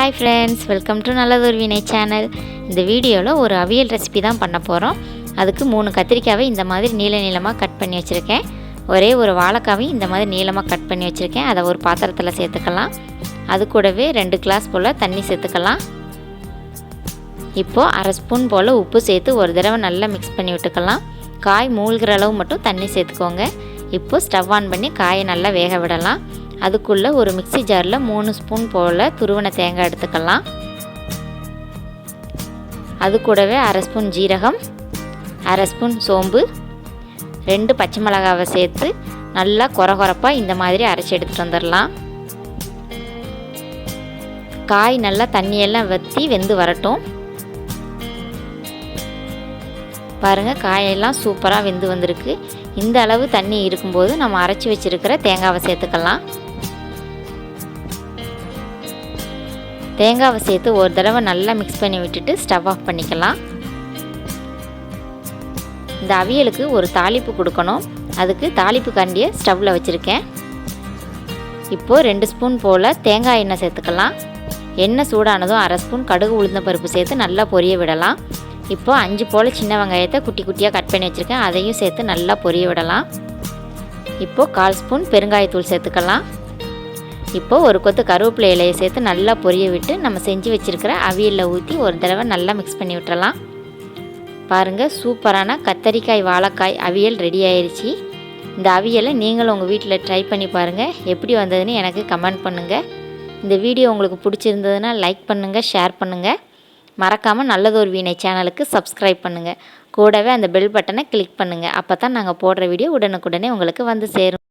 Hi friends, welcome to நல்லதொரு வீணை channel. இந்த வீடியோவில் ஒரு அவியல் ரெசிபி தான் பண்ண போகிறோம். அதுக்கு 3 கத்திரிக்காவை இந்த மாதிரி நீளமாக கட் பண்ணி வச்சுருக்கேன். ஒரே ஒரு வாழைக்காவையும் இந்த மாதிரி நீளமாக கட் பண்ணி வச்சுருக்கேன். அதை ஒரு பாத்திரத்தில் சேர்த்துக்கலாம். அது கூடவே 2 கிளாஸ் போல் தண்ணி சேர்த்துக்கலாம். இப்போது அரை ஸ்பூன் போல் உப்பு சேர்த்து ஒரு தடவை நல்லா மிக்ஸ் பண்ணி விட்டுக்கலாம். காய் மூழ்கிற அளவு மட்டும் தண்ணி சேர்த்துக்கோங்க. இப்போது ஸ்டவ் ஆன் பண்ணி காயை நல்லா வேக விடலாம். அதுக்குள்ளே ஒரு மிக்ஸி ஜாரில் 3 ஸ்பூன் போல் துருவன தேங்காய் எடுத்துக்கலாம். அது கூடவே அரை ஸ்பூன் ஜீரகம், அரை ஸ்பூன் சோம்பு, 2 பச்சை மிளகாவை சேர்த்து நல்லா கொரகொரப்பாக இந்த மாதிரி அரைச்சி எடுத்துகிட்டு வந்துடலாம். காய் நல்லா தண்ணியெல்லாம் வற்றி வெந்து வரட்டும். பாருங்கள், காயெல்லாம் சூப்பராக வெந்து வந்திருக்கு. இந்த அளவு தண்ணி இருக்கும்போது நம்ம அரைச்சி வச்சுருக்கிற தேங்காவை சேர்த்துக்கலாம். தேங்காவை சேர்த்து ஒரு தடவை நல்லா மிக்ஸ் பண்ணி விட்டுட்டு ஸ்டவ் ஆஃப் பண்ணிக்கலாம். இந்த அவியலுக்கு ஒரு தாளிப்பு கொடுக்கணும். அதுக்கு தாளிப்பு கரண்டியை ஸ்டவ்வில் வச்சுருக்கேன். இப்போது 2 ஸ்பூன் போல் தேங்காய் எண்ணெய் சேர்த்துக்கலாம். எண்ணெய் சூடானதும் அரை ஸ்பூன் கடுகு உளுந்த பருப்பு சேர்த்து நல்லா பொரிய விடலாம். இப்போது 5 போல் சின்ன வெங்காயத்தை குட்டி குட்டியாக கட் பண்ணி வச்சுருக்கேன். அதையும் சேர்த்து நல்லா பொரிய விடலாம். இப்போது 1/4 ஸ்பூன் பெருங்காயத்தூள் சேர்த்துக்கலாம். இப்போது ஒரு கொத்து கருவேப்பிலை இலையை சேர்த்து நல்லா பொரிய விட்டு நம்ம செஞ்சு வச்சுருக்கிற அவியலில் ஊற்றி ஒரு தடவை நல்லா மிக்ஸ் பண்ணி விட்டுறலாம். பாருங்கள், சூப்பரான கத்தரிக்காய் வாழைக்காய் அவியல் ரெடி ஆயிடுச்சு. இந்த அவியலை நீங்களும் உங்கள் வீட்டில் ட்ரை பண்ணி பாருங்கள். எப்படி வந்ததுன்னு எனக்கு கமெண்ட் பண்ணுங்கள். இந்த வீடியோ உங்களுக்கு பிடிச்சிருந்ததுன்னா லைக் பண்ணுங்கள், ஷேர் பண்ணுங்கள். மறக்காமல் நல்லதொரு வீணை சேனலுக்கு சப்ஸ்கிரைப் பண்ணுங்கள். கூடவே அந்த பெல் பட்டனை கிளிக் பண்ணுங்கள். அப்போ தான் நாங்கள் போடுற வீடியோ உடனுக்குடனே உங்களுக்கு வந்து சேரும்.